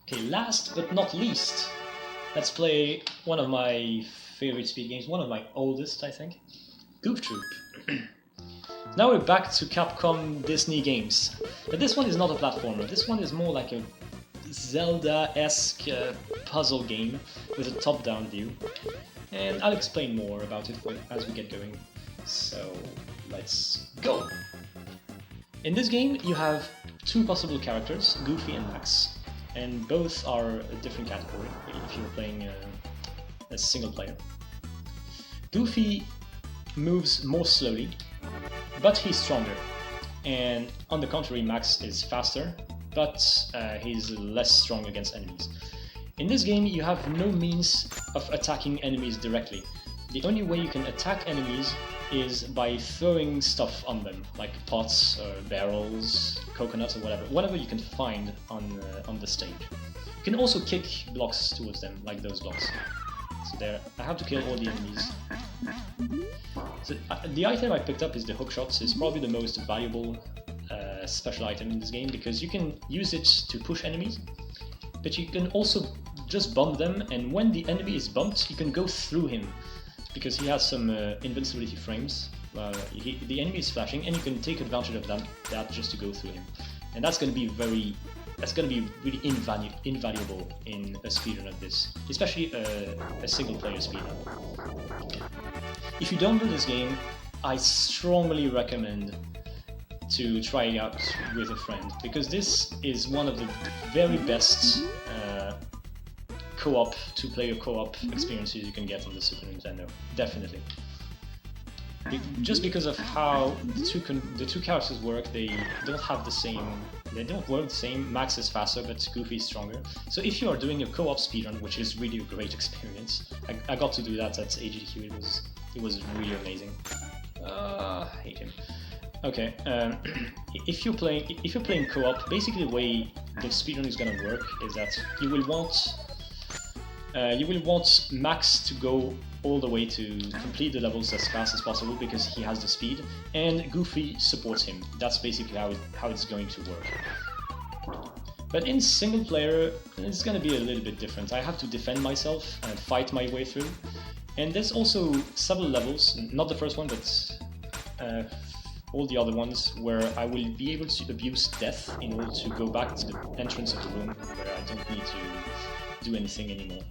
Okay, last but not least, let's play one of my favorite speed games, one of my oldest, I think, Goof Troop. Now we're back to Capcom Disney games, but this one is not a platformer, this one is more like a Zelda-esque puzzle game with a top-down view, and I'll explain more about it as we get going. So, let's go! In this game you have two possible characters, Goofy and Max, and both are a different category if you're playing as single player. Goofy moves more slowly, but he's stronger, and on the contrary Max is faster, but he's less strong against enemies. In this game you have no means of attacking enemies directly. The only way you can attack enemies is by throwing stuff on them, like pots, or barrels, coconuts, or whatever you can find on the stage. You can also kick blocks towards them, like those blocks. So there, I have to kill all the enemies. So, the item I picked up is the hookshot. It's probably the most valuable special item in this game because you can use it to push enemies, but you can also just bump them, and when the enemy is bumped, you can go through him because he has some invincibility frames. The enemy is flashing, and you can take advantage of that just to go through him, and that's going to be really invaluable in a speedrun of this, especially a single-player speedrun. If you don't know this game, I strongly recommend to try it out with a friend, because this is one of the very best two-player co-op experiences you can get on the Super Nintendo, definitely. Just because of how the two characters work, they don't work the same. Max is faster, but Goofy is stronger. So if you are doing a co-op speedrun, which is really a great experience, I got to do that at AGDQ. It was really amazing. I hate him. Okay, if you're playing co-op, basically the way the speedrun is gonna work is that you will want Max to go all the way to complete the levels as fast as possible because he has the speed, and Goofy supports him. That's basically how it's going to work. But in single player, it's gonna be a little bit different. I have to defend myself and fight my way through. And there's also several levels, not the first one, but all the other ones, where I will be able to abuse death in order to go back to the entrance of the room where I don't need to do anything anymore.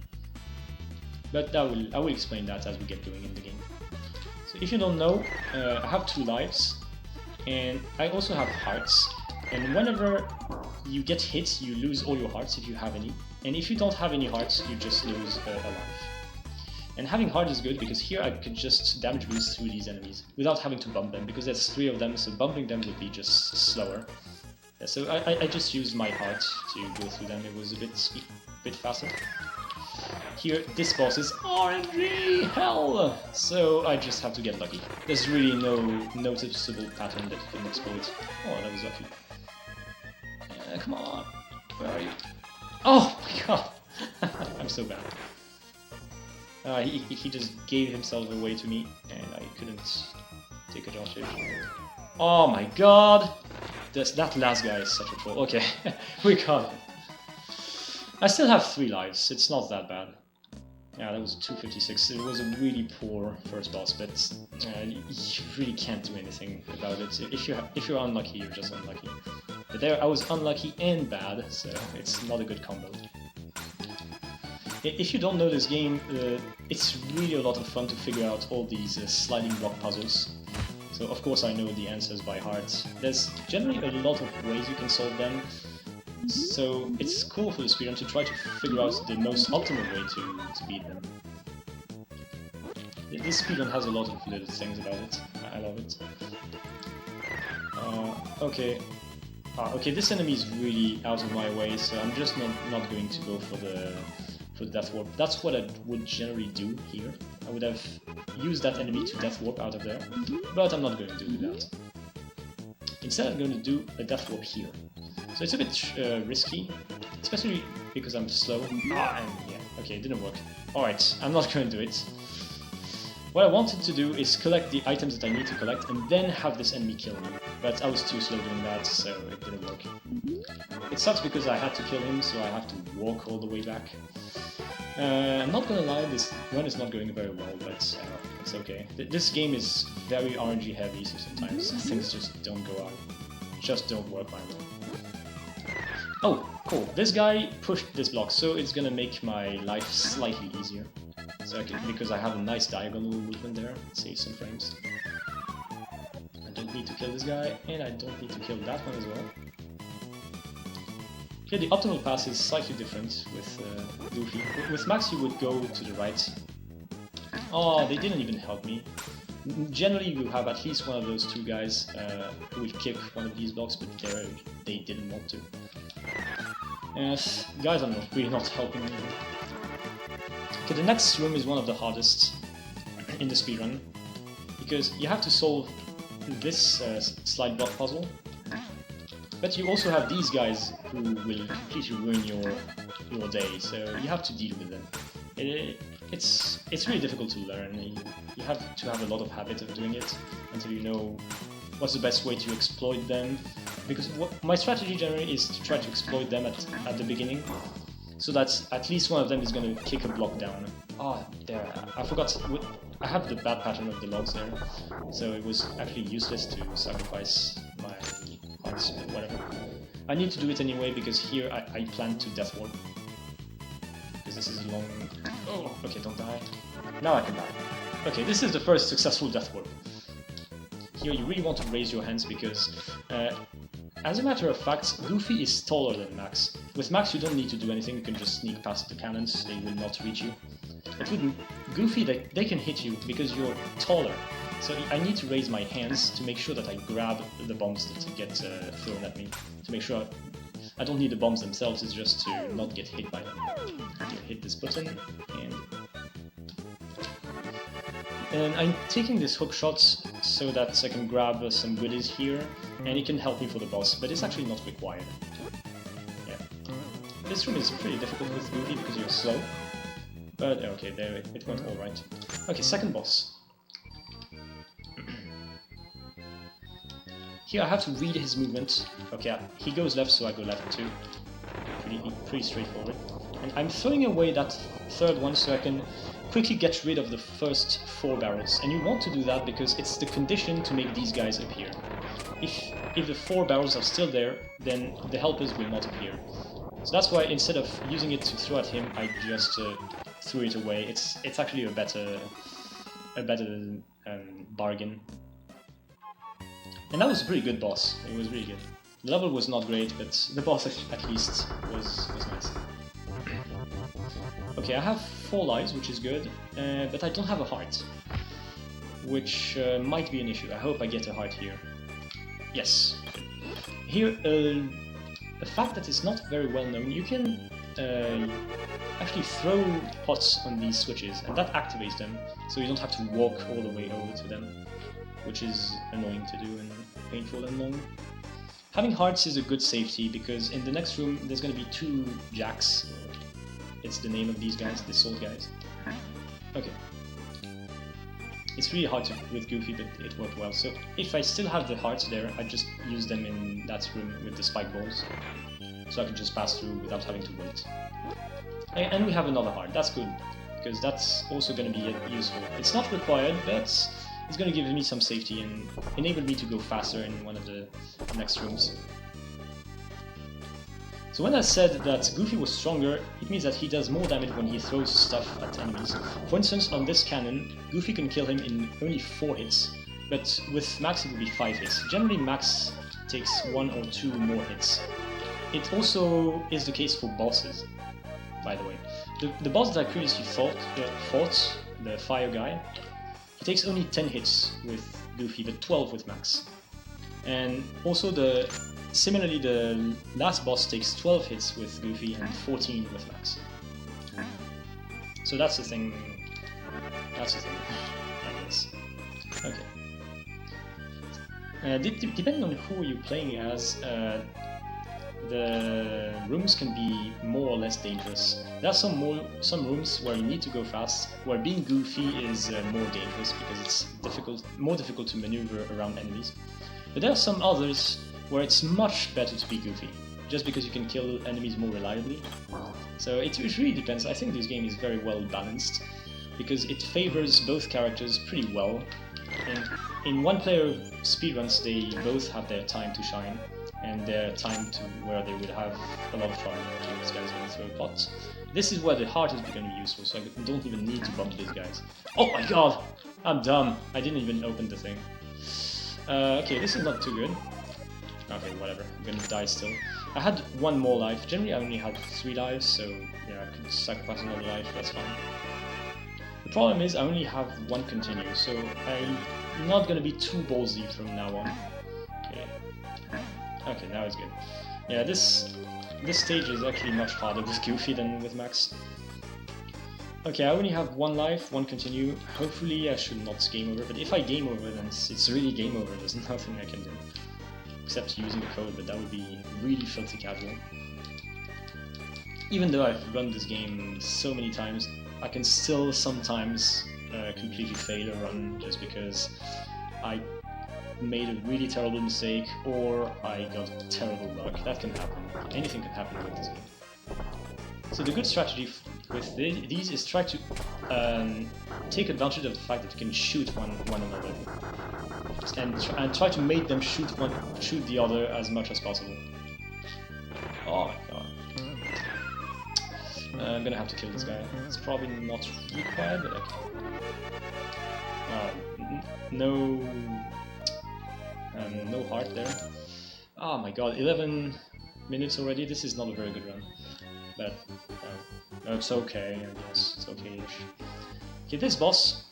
But I will explain that as we get going in the game. So if you don't know, I have 2 lives, and I also have hearts, and whenever you get hit, you lose all your hearts if you have any, and if you don't have any hearts, you just lose a life. And having heart is good because here I could just damage boost through these enemies without having to bump them, because there's 3 of them, so bumping them would be just slower. Yeah, so I just used my heart to go through them. It was a bit faster. Here, this boss is RNG hell! So I just have to get lucky. There's really no noticeable pattern that you can exploit. Oh, that was lucky. Come on, where are you? Oh my god! I'm so bad. He just gave himself away to me, and I couldn't take advantage. Oh my god! That last guy is such a troll. Okay, we got him. I still have 3 lives, it's not that bad. Yeah, that was 256. It was a really poor first boss, but you really can't do anything about it. If you're unlucky, you're just unlucky. But there, I was unlucky and bad, so it's not a good combo. If you don't know this game, it's really a lot of fun to figure out all these sliding block puzzles. So of course I know the answers by heart. There's generally a lot of ways you can solve them. So it's cool for the speedrun to try to figure out the most optimal way to beat them. This speedrun has a lot of little things about it. I love it. Okay. Okay, this enemy is really out of my way, so I'm just not going to go for the death warp. That's what I would generally do here. I would have used that enemy to death warp out of there, but I'm not going to do that. Instead, I'm going to do a death warp here. So it's a bit risky, especially because I'm slow. Yeah, okay, it didn't work. Alright, I'm not going to do it. What I wanted to do is collect the items that I need to collect and then have this enemy kill me. But I was too slow doing that, so it didn't work. It sucks because I had to kill him, so I have to walk all the way back. I'm not gonna lie, this run is not going very well, but it's okay. This game is very RNG heavy, so sometimes things just don't go out. Just don't work my way. Oh, cool. This guy pushed this block, so it's gonna make my life slightly easier. So because I have a nice diagonal movement there, it saves some frames. I don't need to kill this guy, and I don't need to kill that one as well. Here the optimal pass is slightly different with Goofy. With Max you would go to the right. Oh, they didn't even help me. Generally you have at least one of those two guys who will kick one of these blocks, but they didn't want to. Guys are really not helping me. Okay, the next room is one of the hardest in the speedrun, because you have to solve this slide block puzzle, but you also have these guys who will completely ruin your day, so you have to deal with them. It's really difficult to learn. You have to have a lot of habit of doing it until you know what's the best way to exploit them, because my strategy generally is to try to exploit them at the beginning, so that at least one of them is going to kick a block down. Ah, there, I forgot, I have the bad pattern of the logs there, so it was actually useless to sacrifice my hearts, but whatever. I need to do it anyway, because here I plan to death warp. Because this is long... Oh, okay, don't die. Now I can die. Okay, this is the first successful death warp. Here you really want to raise your hands, because as a matter of fact, Goofy is taller than Max. With Max you don't need to do anything, you can just sneak past the cannons, they will not reach you. But with Goofy they can hit you because you're taller. So I need to raise my hands to make sure that I grab the bombs that get thrown at me. To make sure I don't need the bombs themselves, it's just to not get hit by them. You hit this button, and I'm taking this hook shot so that I can grab some goodies here, and it can help me for the boss, but it's actually not required. Yeah. This room is pretty difficult with Goofy because you're slow, but okay, there it went alright. Okay, second boss. Here I have to read his movement. Okay, he goes left, so I go left too. Pretty straightforward. And I'm throwing away that third one so I can quickly get rid of the first 4 barrels. And you want to do that because it's the condition to make these guys appear. If the 4 barrels are still there, then the helpers will not appear. So that's why instead of using it to throw at him, I just threw it away. It's actually a better bargain. And that was a pretty good boss. It was really good. The level was not great, but the boss at least was nice. Okay, I have 4 lives, which is good, but I don't have a heart, which might be an issue. I hope I get a heart here. Yes. Here, a fact that is not very well known, you can actually throw pots on these switches, and that activates them, so you don't have to walk all the way over to them, which is annoying to do and painful and long. Having hearts is a good safety, because in the next room there's going to be 2 jacks. It's the name of these guys, the sword guys. Okay. It's really hard with Goofy, but it worked well. So if I still have the hearts there, I just use them in that room with the spike balls. So I can just pass through without having to wait. And we have another heart, that's good, because that's also going to be useful. It's not required, but it's going to give me some safety and enable me to go faster in one of the next rooms. So when I said that Goofy was stronger, it means that he does more damage when he throws stuff at enemies. For instance, on this cannon, Goofy can kill him in only 4 hits, but with Max it will be 5 hits. Generally Max takes 1 or 2 more hits. It also is the case for bosses, by the way. The boss that I previously fought, the fire guy, he takes only 10 hits with Goofy, but 12 with Max. And also similarly, the last boss takes 12 hits with Goofy and 14 with Max. So that's the thing. I guess. Okay. Depending on who you're playing as, the rooms can be more or less dangerous. There are some rooms where you need to go fast, where being goofy is more dangerous because it's more difficult to maneuver around enemies. But there are some others where it's much better to be goofy, just because you can kill enemies more reliably. So it really depends. I think this game is very well balanced, because it favors both characters pretty well. And in one-player speedruns, they both have their time to shine, and their time to where they would have a lot of fun killing these guys going through a plot. This is where the heart is becoming useful, so I don't even need to bump these guys. Oh my god! I'm dumb! I didn't even open the thing. Okay, this is not too good. Okay, whatever. I'm gonna die still. I had one more life. Generally, I only had 3 lives, so yeah, I could sacrifice another life, that's fine. The problem is I only have 1 continue, so I'm not gonna be too ballsy from now on. Okay. Okay, now it's good. Yeah, this stage is actually much harder with Goofy than with Max. Okay, I only have 1 life, 1 continue. Hopefully I should not game over, but if I game over, then it's really game over. There's nothing I can do. Except using the code, but that would be really filthy casual. Even though I've run this game so many times, I can still sometimes completely fail a run just because I made a really terrible mistake or I got terrible luck. That can happen. Anything can happen with this game. So the good strategy with these is try to take advantage of the fact that you can shoot one another, and try to make them shoot the other as much as possible. Oh my god. I'm gonna have to kill this guy. It's probably not required, but okay. No heart there. Oh my god, 11 minutes already. This is not a very good run. But it's okay, I guess. It's okay-ish. Okay, this boss.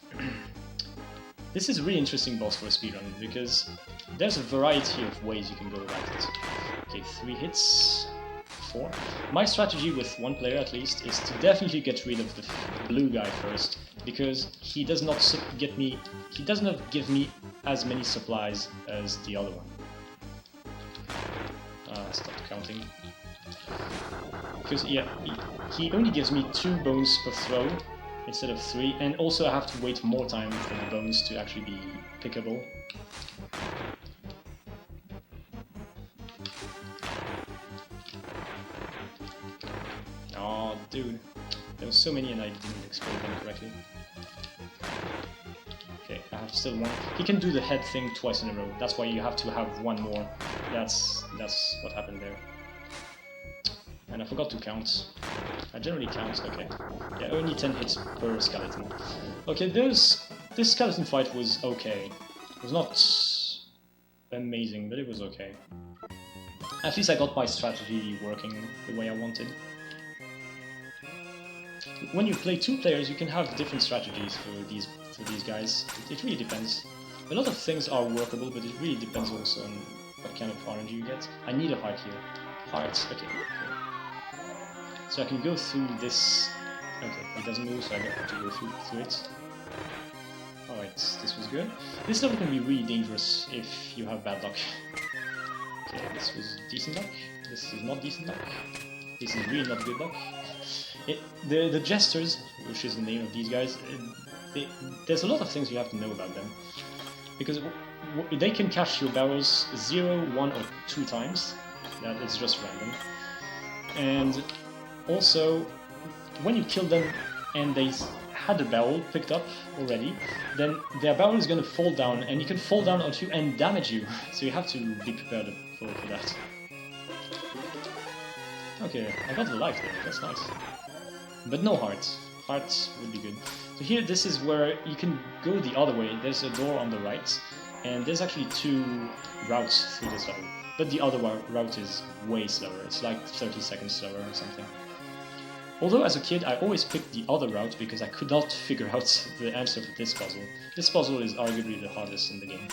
This is a really interesting boss for a speedrun because there's a variety of ways you can go about it. Okay, 3 hits. 4. My strategy with 1 player at least is to definitely get rid of the blue guy first, because he does not give me as many supplies as the other one. Stop counting. Because yeah, he only gives me 2 bones per throw instead of 3, and also I have to wait more time for the bones to actually be pickable. Oh, dude. There were so many and I didn't explode them correctly. Okay, I have still 1. He can do the head thing twice in a row. That's why you have to have 1 more. That's what happened there. And I forgot to count. I generally count, okay. Yeah, only 10 hits per skeleton. Okay, this skeleton fight was okay. It was not amazing, but it was okay. At least I got my strategy working the way I wanted. When you play 2 players, you can have different strategies for these guys. It really depends. A lot of things are workable, but it really depends also on what kind of RNG you get. I need a heart here. Hearts, okay. So I can go through this. Okay, it doesn't move, so I don't have to go through it. Alright, this was good. This level can be really dangerous if you have bad luck. Okay, this was decent luck. This is not decent luck. This is really not good luck. The Jesters, which is the name of these guys, there's a lot of things you have to know about them. Because they can catch your barrels 0, 1 or 2 times. That is just random. And also, when you kill them and they had a barrel picked up already, then their barrel is going to fall down, and you can fall down onto you and damage you. So you have to be prepared for that. Okay, I got the life there, that's nice. But no hearts. Hearts would be good. So here, this is where you can go the other way. There's a door on the right, and there's actually 2 routes through this level. But the other route is way slower. It's like 30 seconds slower or something. Although as a kid I always picked the other route because I could not figure out the answer for this puzzle. This puzzle is arguably the hardest in the game.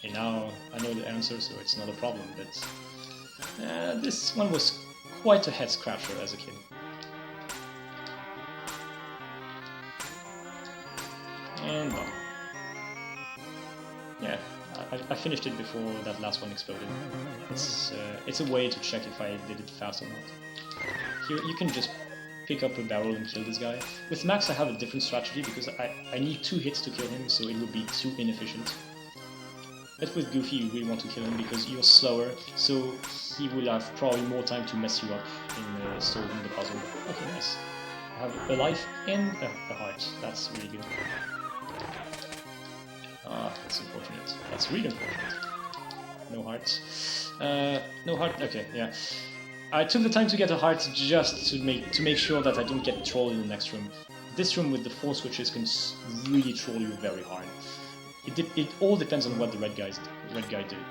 And now I know the answer, so it's not a problem, but this one was quite a head scratcher as a kid. And done. Yeah, I finished it before that last one exploded. It's a way to check if I did it fast or not. Here you can just pick up a barrel and kill this guy. With Max I have a different strategy because I need 2 hits to kill him, so it would be too inefficient. But with Goofy you really want to kill him because you're slower, so he will have probably more time to mess you up in solving the puzzle. Okay, nice. I have a life and a heart. That's really good. Ah, that's unfortunate. That's really unfortunate. No heart. No heart. Okay, yeah. I took the time to get a heart just to make sure that I don't get trolled in the next room. This room with the 4 switches can really troll you very hard. It all depends on what the red guy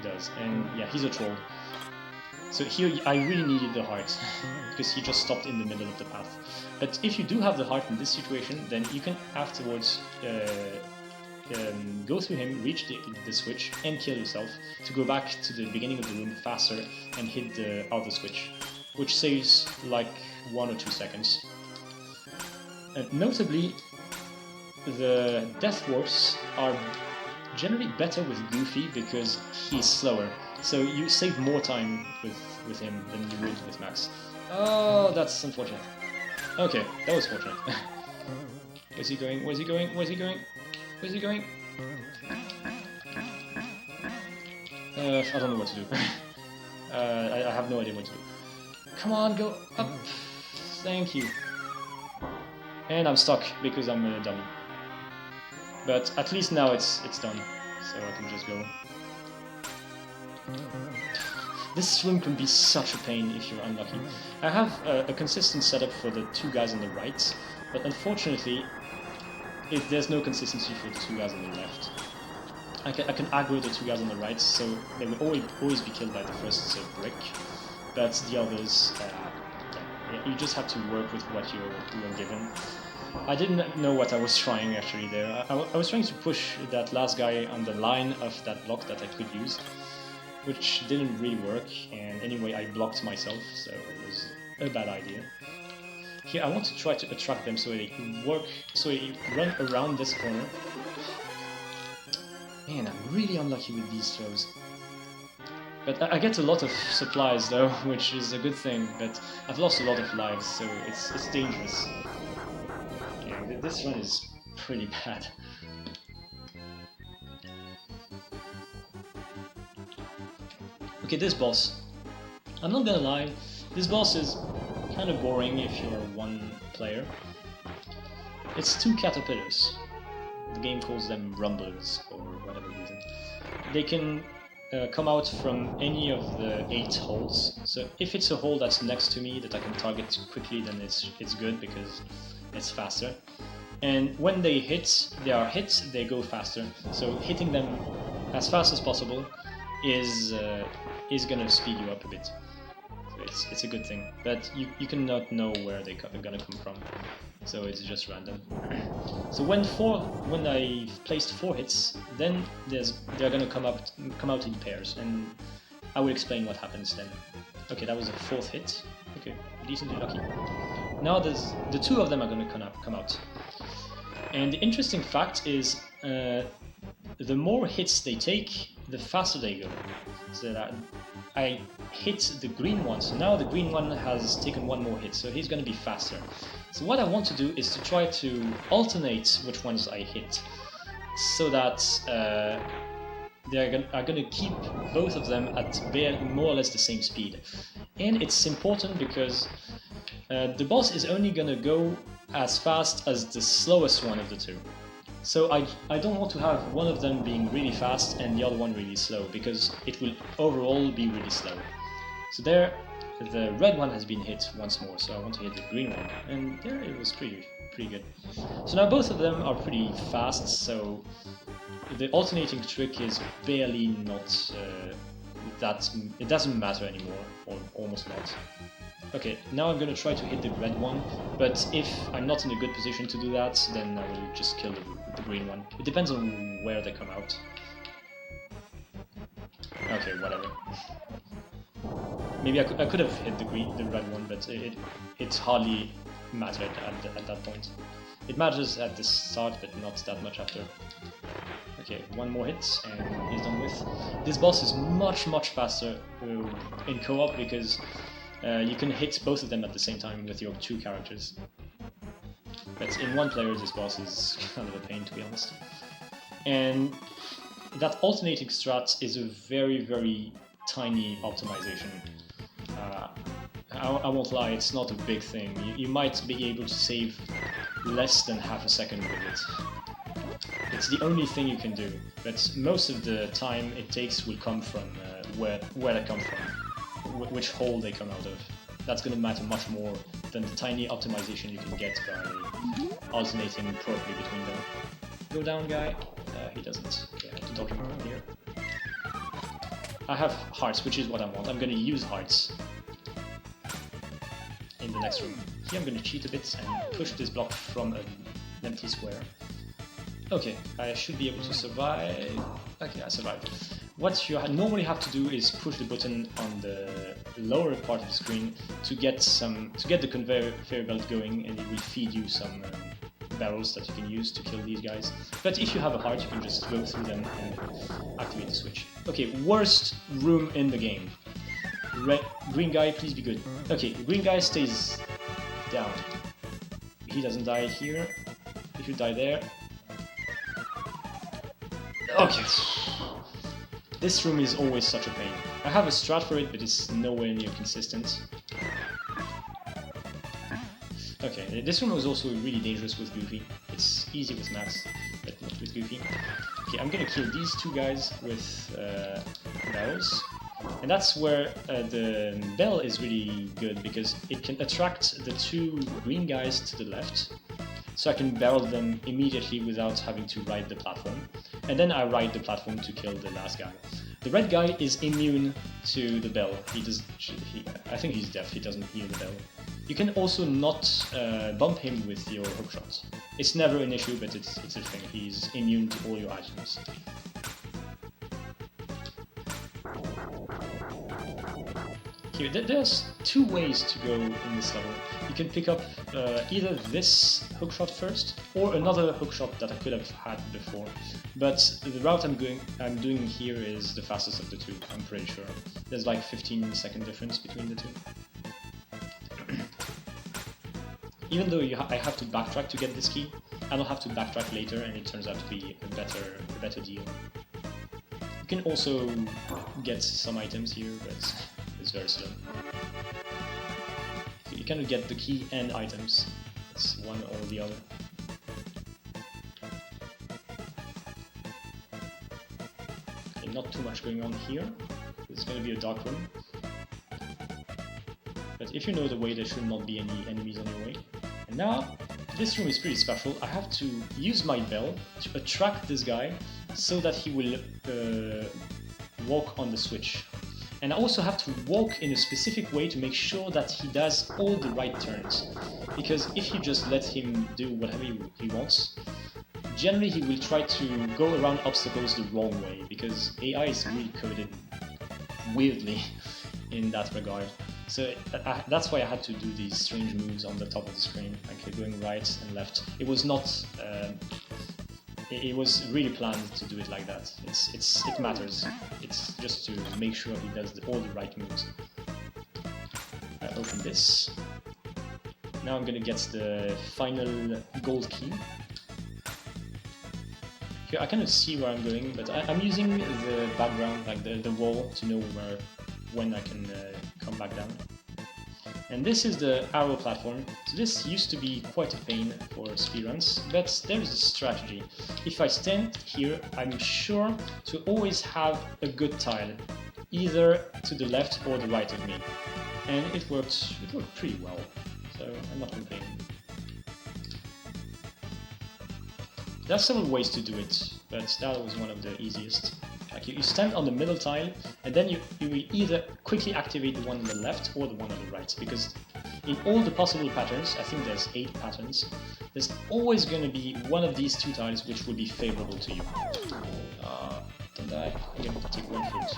does, and yeah, he's a troll. So here I really needed the heart because he just stopped in the middle of the path. But if you do have the heart in this situation, then you can afterwards go through him, reach the switch, and kill yourself to go back to the beginning of the room faster and hit the other switch, which saves like 1 or 2 seconds. Notably, the death warps are generally better with Goofy because he's slower, so you save more time with him than you would with Max. Oh, that's unfortunate. Okay, that was fortunate. Where's he going? Where's he going? Where's he going? Where's he going? I don't know what to do. I have no idea what to do. Come on, go up! Thank you. And I'm stuck because I'm a dummy. But at least now it's done, so I can just go. This room can be such a pain if you're unlucky. I have a consistent setup for the 2 guys on the right, but unfortunately there's no consistency for the 2 guys on the left. I can aggro the 2 guys on the right, so they will always be killed by the first brick, but the others, you just have to work with what you're given. I didn't know what I was trying actually there. I was trying to push that last guy on the line of that block that I could use, which didn't really work, and anyway I blocked myself, so it was a bad idea. Here I want to try to attract them so they run around this corner. Man, I'm really unlucky with these throws. But I get a lot of supplies though, which is a good thing, but I've lost a lot of lives, so it's dangerous. Yeah, this run is pretty bad. Okay, this boss. I'm not gonna lie, this boss is kind of boring if you're one player. It's 2 caterpillars. The game calls them rumblers for whatever reason. They can come out from any of the 8 holes. So if it's a hole that's next to me that I can target quickly, then it's good because it's faster. And when they are hit, they go faster. So hitting them as fast as possible is gonna speed you up a bit. So it's a good thing, but you cannot know where they're gonna come from, so it's just random. So when I've placed 4 hits, then they're gonna come out in pairs, and I will explain what happens then. Okay, that was the 4th hit. Okay, decently lucky. Now the 2 of them are gonna come out, and the interesting fact is the more hits they take, the faster they go. So that I hit the green one, so now the green one has taken 1 more hit, so he's going to be faster. So what I want to do is to try to alternate which ones I hit, so that are going to keep both of them at more or less the same speed. And it's important because the boss is only going to go as fast as the slowest one of the 2. So I don't want to have one of them being really fast and the other one really slow, because it will overall be really slow. So there, the red one has been hit once more, so I want to hit the green one, and there it was pretty good. So now both of them are pretty fast, so the alternating trick is barely not it doesn't matter anymore, or almost not. Okay, now I'm gonna try to hit the red one, but if I'm not in a good position to do that, then I will just kill the green one. It depends on where they come out. Okay, whatever. Maybe I could have hit the red one, but it hardly mattered at that point. It matters at the start, but not that much after. Okay, one more hit and he's done with. This boss is much faster in co-op because you can hit both of them at the same time with your two characters. But in one player, this boss is kind of a pain, to be honest. And that alternating strat is a very tiny optimization. I won't lie, it's not a big thing. You might be able to save less than half a second with it. It's the only thing you can do, but most of the time it takes will come from where they come from, which hole they come out of. That's going to matter much more than the tiny optimization you can get by alternating properly between them. Go down, guy. He doesn't. Okay, I have to dodge him around here. I have hearts, which is what I want. I'm going to use hearts in the next room. Here I'm going to cheat a bit and push this block from an empty square. Okay, I should be able to survive. Okay, I survived. What you normally have to do is push the button on the lower part of the screen to get the conveyor belt going, and it will feed you some barrels that you can use to kill these guys. But if you have a heart, you can just go through them and activate the switch. Okay, worst room in the game. Green guy, please be good. Okay, green guy stays down. He doesn't die here. If you die there. Okay. This room is always such a pain. I have a strat for it, but it's nowhere near consistent. Okay, this room was also really dangerous with Goofy. It's easy with Max, but not with Goofy. Okay, I'm gonna kill these two guys with barrels. And that's where the bell is really good, because it can attract the two green guys to the left. So I can barrel them immediately without having to ride the platform. And then I ride the platform to kill the last guy. The red guy is immune to the bell. I think he's deaf, he doesn't hear the bell. You can also not bump him with your hookshot. It's never an issue, but it's a thing. He's immune to all your items. Here, there's two ways to go in this level. You can pick up either this hookshot first, or another hookshot that I could have had before. But the route I'm doing here is the fastest of the two, I'm pretty sure. There's like 15-second difference between the two. Even though I have to backtrack to get this key, I don't have to backtrack later, and it turns out to be a better deal. You can also get some items here, but it's very slow. You cannot get the key and items. It's one or the other. Okay, not too much going on here. It's going to be a dark room. But if you know the way, there should not be any enemies on your way. And now, this room is pretty special. I have to use my bell to attract this guy so that he will walk on the switch. And I also have to walk in a specific way to make sure that he does all the right turns. Because if you just let him do whatever he wants, generally he will try to go around obstacles the wrong way, because AI is really coded weirdly in that regard. So that's why I had to do these strange moves on the top of the screen, like going right and left. It was not... It was really planned to do it like that. It matters. It's just to make sure he does all the right moves. Open this. Now I'm gonna get the final gold key. Here I cannot see where I'm going, but I'm using the background, like the wall, to know when I can come back down. And this is the arrow platform. So this used to be quite a pain for speedruns, but there is a strategy. If I stand here, I'm sure to always have a good tile, either to the left or the right of me. And it worked pretty well, so I'm not complaining. There are several ways to do it, but that was one of the easiest. Like you stand on the middle tile, and then you will either quickly activate the one on the left or the one on the right, because in all the possible patterns, I think there's 8 patterns, there's always going to be one of these two tiles which will be favorable to you. Don't die. I'm going to take one hit.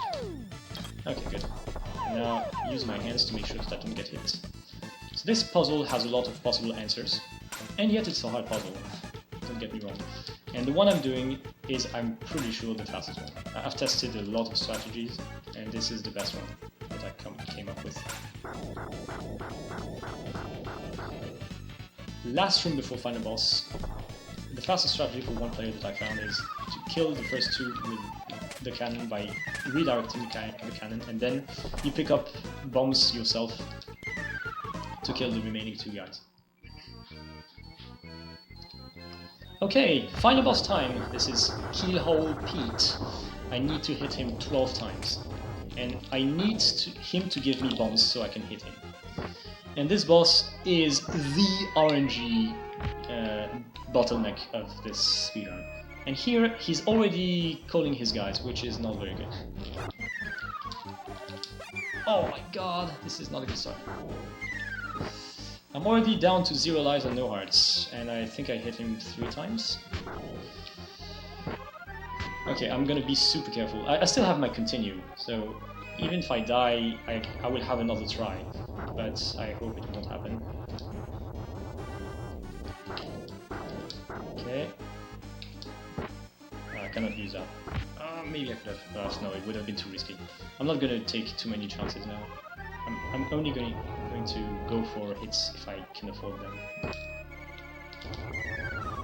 Okay, good. Now use my hands to make sure that I don't get hit. So this puzzle has a lot of possible answers, and yet it's a hard puzzle. Don't get me wrong. And the one I'm doing is, I'm pretty sure, the fastest one. I've tested a lot of strategies, and this is the best one that I came up with. Last room before final boss. The fastest strategy for one player that I found is to kill the first two with the cannon by redirecting the cannon, and then you pick up bombs yourself to kill the remaining two guys. Okay, final boss time. This is Keelhole Pete. I need to hit him 12 times. And I need him to give me bombs so I can hit him. And this boss is the RNG bottleneck of this speedrun. And here, he's already calling his guys, which is not very good. Oh my god, this is not a good start. I'm already down to 0 lives and no hearts, and I think I hit him 3 times. Okay, I'm gonna be super careful. I still have my continue, so even if I die, I will have another try, but I hope it won't happen. Okay. I cannot use that. Maybe I could have. No, it would have been too risky. I'm not gonna take too many chances now. I'm only going to go for hits if I can afford them.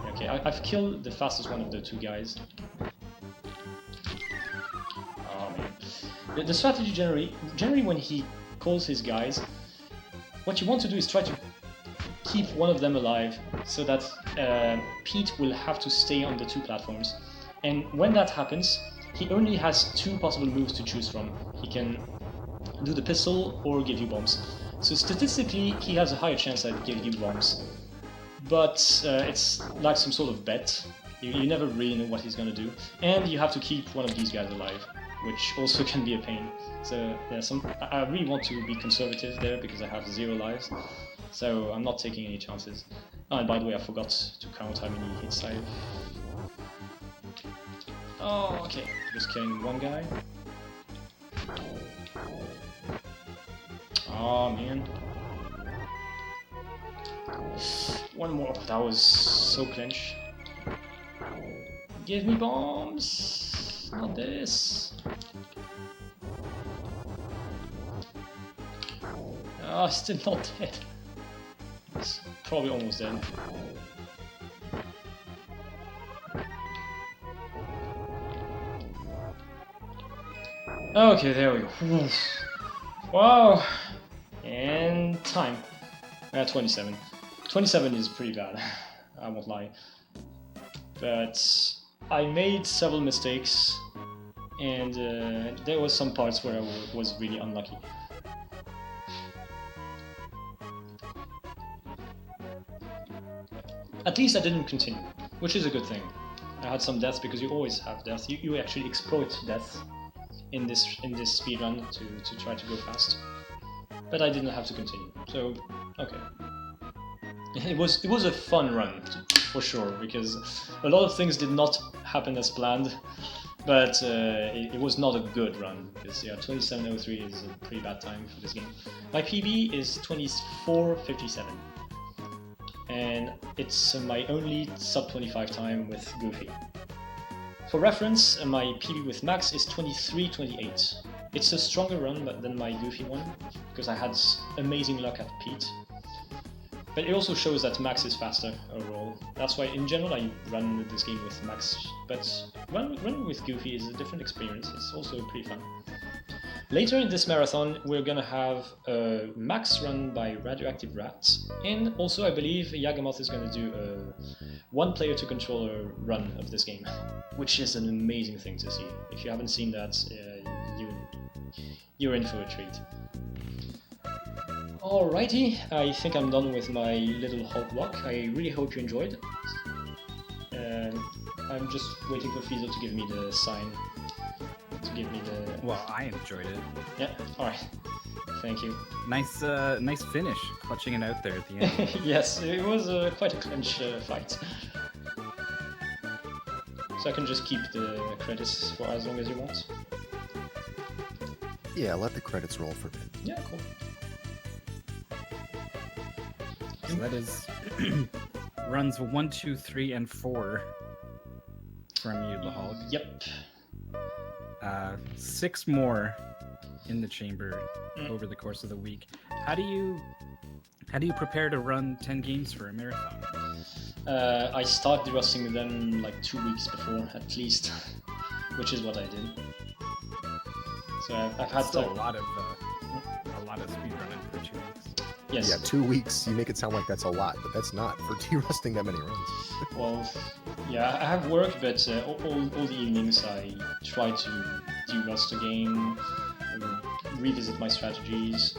Okay, I've killed the fastest one of the two guys. Oh man. The strategy generally when he calls his guys, what you want to do is try to keep one of them alive so that Pete will have to stay on the 2 platforms. And when that happens, he only has 2 possible moves to choose from. He can do the pistol or give you bombs. So statistically, he has a higher chance at giving you bombs. But it's like some sort of bet. You never really know what he's gonna do. And you have to keep one of these guys alive, which also can be a pain. So I really want to be conservative there because I have 0 lives. So I'm not taking any chances. Oh, and by the way, I forgot to count how many hits I have. Oh, okay. Just killing one guy. Oh man. One more. That was so clinch. Give me bombs. Not this. Oh, still not dead. It's probably almost dead. Okay, there we go. Wow. And time. 27. 27 is pretty bad, I won't lie. But I made several mistakes, and there was some parts where I was really unlucky. At least I didn't continue, which is a good thing. I had some deaths because you always have deaths. You actually exploit deaths in this speedrun to try to go fast. But I didn't have to continue, so okay. It was a fun run for sure, because a lot of things did not happen as planned, but it was not a good run, because yeah, 27:03 is a pretty bad time for this game. My PB is 24:57, and it's my only sub 25 time with Goofy. For reference, my PB with Max is 23:28. It's a stronger run than my Goofy one, because I had amazing luck at Pete. But it also shows that Max is faster overall. That's why, in general, I run this game with Max. But running with Goofy is a different experience. It's also pretty fun. Later in this marathon, we're gonna have a Max run by Radioactive Rat, and also I believe Yagamoth is gonna do a one-player to controller run of this game, which is an amazing thing to see. If you haven't seen that, you're in for a treat. Alrighty, I think I'm done with my little Hulk block. I really hope you enjoyed. I'm just waiting for Fiesel to give me the sign. Well, I enjoyed it. Yeah, alright. Thank you. Nice finish, clutching it out there at the end. Yes, it was quite a clinch fight. So I can just keep the credits for as long as you want. Yeah, let the credits roll for a bit. Yeah, cool. So that is runs 1, 2, 3, and 4. from you, the Hulk. Yep. 6 more in the chamber over the course of the week. How do you prepare to run 10 games for a marathon? I start derusting them like 2 weeks before, at least, which is what I did. So I've had Still a lot of speedrunning for 2 weeks. Yes. Yeah, 2 weeks. You make it sound like that's a lot, but that's not for derusting that many runs. Well, yeah, I have work, but all the evenings I try to derust the game, revisit my strategies.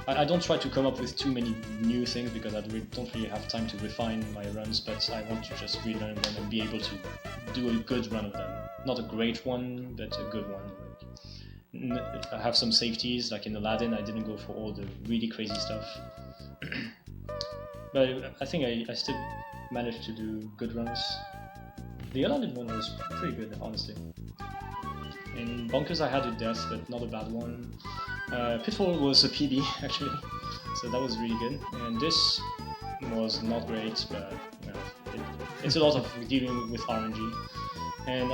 I don't try to come up with too many new things because I don't really have time to refine my runs, but I want to just relearn them and be able to do a good run of them. Not a great one, but a good one. I have some safeties, like in Aladdin, I didn't go for all the really crazy stuff. But I think I still managed to do good runs. The Aladdin one was pretty good, honestly. In Bonkers I had a death, but not a bad one. Pitfall was a PB, actually, so that was really good. And this was not great, but it's a lot of dealing with RNG. And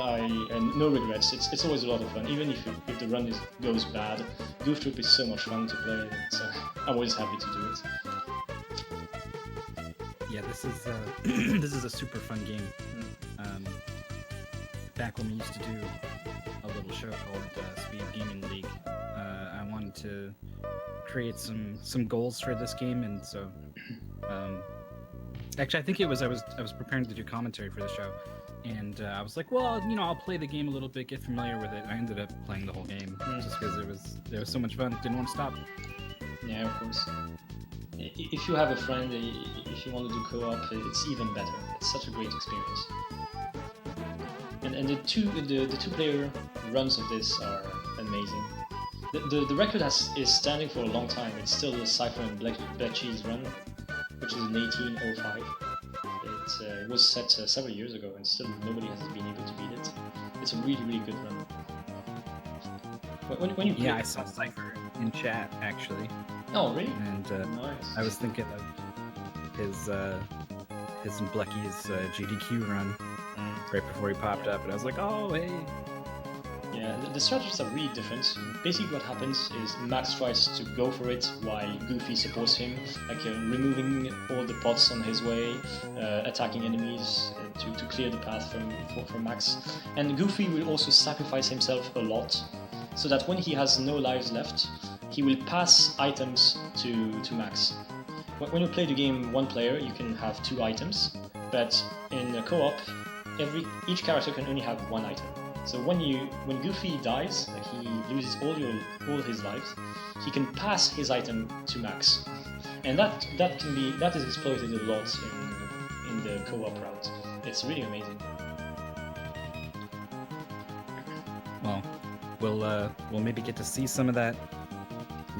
no regrets. It's always a lot of fun, even if the run goes bad. Goof Troop is so much fun to play. I'm always happy to do it. Yeah, this is this is a super fun game. Back when we used to do a little show called Speed Gaming League, I wanted to create some goals for this game, and so actually I think it was I was preparing to do commentary for the show. And I was like, well, I'll play the game a little bit, get familiar with it. I ended up playing the whole game just because it was so much fun. Didn't want to stop. Yeah, of course. If you have a friend, if you want to do co-op, it's even better. It's such a great experience. And the two-player runs of this are amazing. The record is standing for a long time. It's still the Cypher and Black Cheese run, which is in 1805. It was set several years ago, and still nobody has been able to beat it. It's a really, really good run. When you I saw Cypher in chat actually. Oh, really? And nice. I was thinking of his and Blecky's GDQ run right before he popped up, and I was like, oh hey. Yeah, the strategies are really different. Basically what happens is Max tries to go for it while Goofy supports him, like removing all the pots on his way, attacking enemies to clear the path for Max. And Goofy will also sacrifice himself a lot, so that when he has no lives left, he will pass items to Max. When you play the game one player, you can have 2 items, but in a co-op, each character can only have 1 item. So when Goofy dies, like he loses all his lives, he can pass his item to Max, and that is exploited a lot in the co-op route. It's really amazing. Well, we'll maybe get to see some of that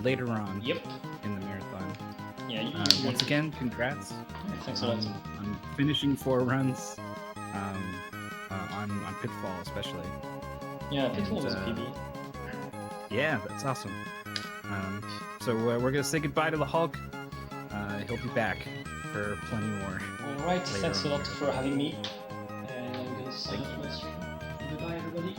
later on. Yep. In the marathon. Yeah. Once again, congrats. Thanks a lot. On finishing 4 runs. On Pitfall especially. Yeah, Pitfall was a PB. Yeah, that's awesome. So we're gonna say goodbye to the Hulk. He'll be back for plenty more. Alright, thanks a lot for having me. And I'm gonna sign off my stream. Goodbye everybody.